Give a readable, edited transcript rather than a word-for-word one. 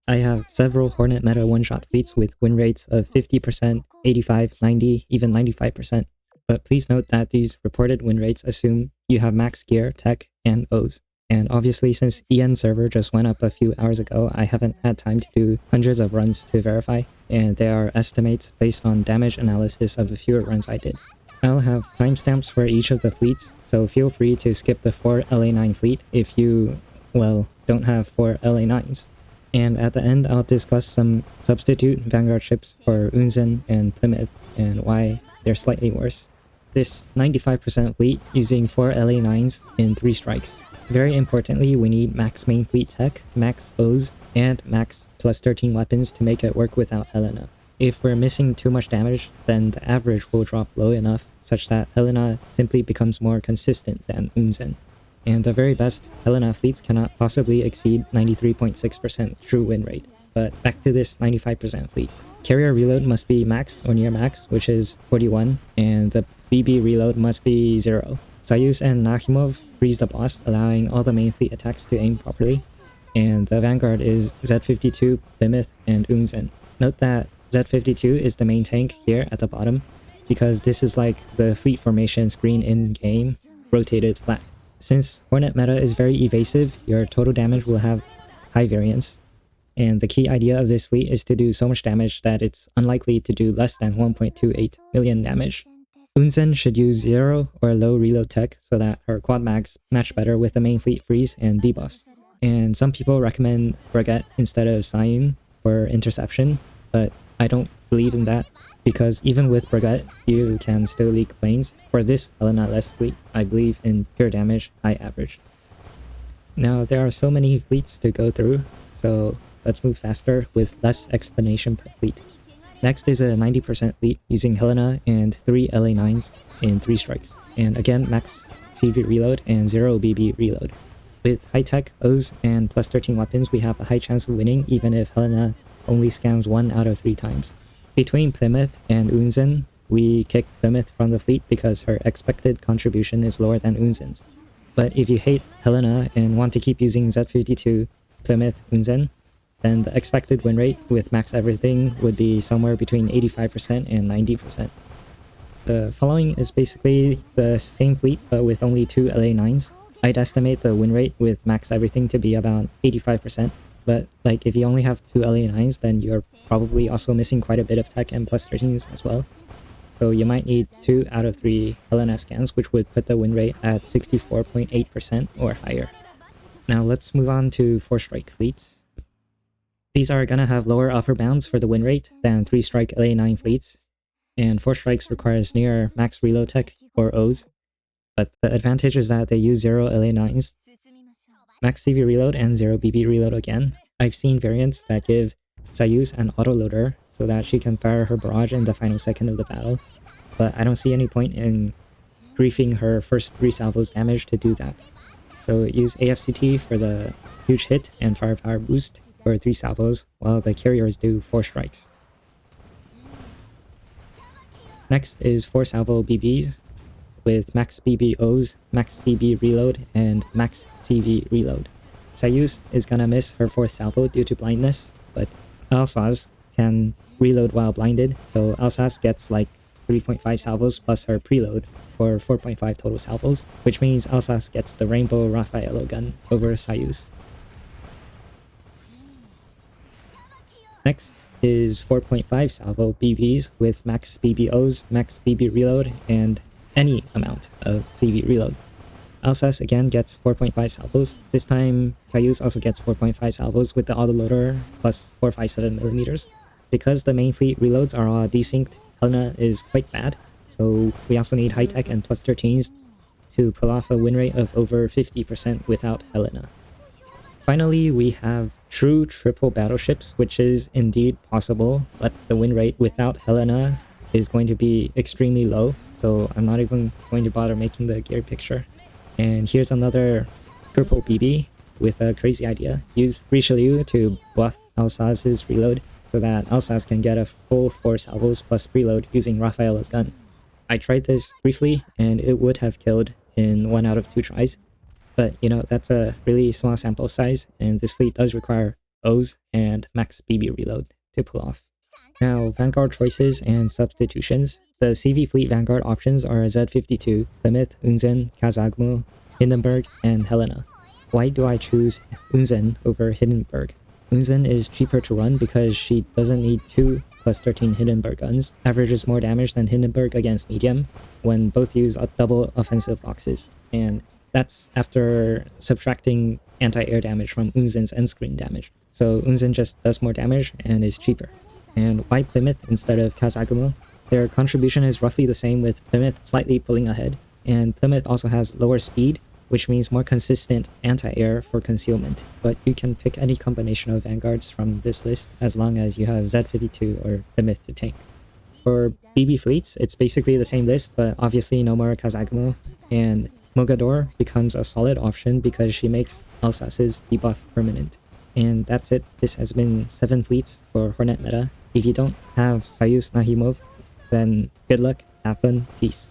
I have several Hornet meta one-shot fleets with win rates of 50%, 85, 90, even 95%. But please note that these reported win rates assume you have max gear, tech, and O's. And obviously, since EN server just went up a few hours ago, I haven't had time to do hundreds of runs to verify, and they are estimates based on damage analysis of the fewer runs I did. I'll have timestamps for each of the fleets, so feel free to skip the 4 LA9 fleet if you, well, don't have 4 LA9s. And at the end, I'll discuss some substitute Vanguard ships for Unzen and Plymouth and why they're slightly worse. This 95% fleet using 4 LA9s in 3 strikes. Very importantly, we need max main fleet tech, max O's, and max plus 13 weapons to make it work without Helena. If we're missing too much damage, then the average will drop low enough such that Helena simply becomes more consistent than Unzen. And the very best, Helena fleets cannot possibly exceed 93.6% true win rate. But back to this 95% fleet. Carrier reload must be max or near max, which is 41, and the BB reload must be 0. Soyuz and Nakhimov freeze the boss, allowing all the main fleet attacks to aim properly. And the Vanguard is Z52, Plymouth, and Unzen. Note that Z52 is the main tank here at the bottom, because this is like the fleet formation screen in-game, rotated flat. Since Hornet meta is very evasive, your total damage will have high variance. And the key idea of this fleet is to do so much damage that it's unlikely to do less than 1.28 million damage. Unzen should use 0 or low reload tech so that her quad mags match better with the main fleet freeze and debuffs. And some people recommend Brigitte instead of Sayun for interception, but I don't believe in that, because even with Brigitte, you can still leak lanes. For this Helena-less fleet, I believe in pure damage, high average. Now, there are so many fleets to go through, so let's move faster with less explanation per fleet. Next is a 90% fleet using Helena and 3 LA9s in 3 strikes. And again, max CV reload and 0 BB reload. With high-tech, O's, and plus 13 weapons, we have a high chance of winning even if Helena only scans 1 out of 3 times. Between Plymouth and Unzen, we kick Plymouth from the fleet because her expected contribution is lower than Unzen's. But if you hate Helena and want to keep using Z52, Plymouth, Unzen, then the expected win rate with max everything would be somewhere between 85% and 90%. The following is basically the same fleet but with only 2 LA9s. I'd estimate the win rate with max everything to be about 85%, but like if you only have 2 LA9s, then you're probably also missing quite a bit of tech and plus 13s as well. So you might need 2 out of 3 Helena scans, which would put the win rate at 64.8% or higher. Now let's move on to 4-strike fleets. These are gonna have lower upper bounds for the win rate than 3-strike LA9 fleets, and 4 strikes requires near max reload tech or O's. But the advantage is that they use 0 LA9s, max CV reload, and 0 BB reload again. I've seen variants that give Soyuz an autoloader so that she can fire her barrage in the final second of the battle, but I don't see any point in griefing her first 3 salvos damage to do that. So use AFCT for the huge hit and firepower boost for 3 salvos, while the carriers do 4 strikes. Next is 4 salvo BBs with max BB O's, max BB reload, and max CV reload. Soyuz is gonna miss her 4th salvo due to blindness, but Alsace can reload while blinded, so Alsace gets like 3.5 salvos plus her preload for 4.5 total salvos, which means Alsace gets the Rainbow Raffaello gun over Soyuz. Next is 4.5 salvo BBs with max BBOs, max BB reload, and any amount of CV reload. Alsace again gets 4.5 salvos. This time, Soyuz also gets 4.5 salvos with the autoloader plus 457mm. Because the main fleet reloads are all desynced, Helena is quite bad, so we also need high-tech and plus 13s to pull off a win rate of over 50% without Helena. Finally, we have true triple battleships, which is indeed possible, but the win rate without Helena is going to be extremely low, so I'm not even going to bother making the gear picture. And here's another triple BB with a crazy idea. Use Richelieu to buff Alsace's reload so that Alsace can get a full 4 salvos plus preload using Raffaello's gun. I tried this briefly and it would have killed in 1 out of 2 tries, but you know, that's a really small sample size and this fleet does require O's and max BB reload to pull off. Now, Vanguard choices and substitutions. The CV Fleet Vanguard options are Z52, Plymouth, Unzen, Kazagmo, Hindenburg, and Helena. Why do I choose Unzen over Hindenburg? Unzen is cheaper to run because she doesn't need 2 plus 13 Hindenburg guns, averages more damage than Hindenburg against medium when both use double offensive boxes, and that's after subtracting anti-air damage from Unzen's end screen damage. So Unzen just does more damage and is cheaper. And why Plymouth instead of Kazagamo? Their contribution is roughly the same, with Plymouth slightly pulling ahead, and Plymouth also has lower speed, which means more consistent anti-air for concealment. But you can pick any combination of Vanguards from this list as long as you have Z52 or Plymouth to tank. For BB fleets, it's basically the same list, but obviously no more Kazagamo, and Mogador becomes a solid option because she makes Alsace's debuff permanent. And that's it. This has been 7 fleets for Hornet meta. If you don't have Soyuz Nahimov, then good luck, have fun, peace.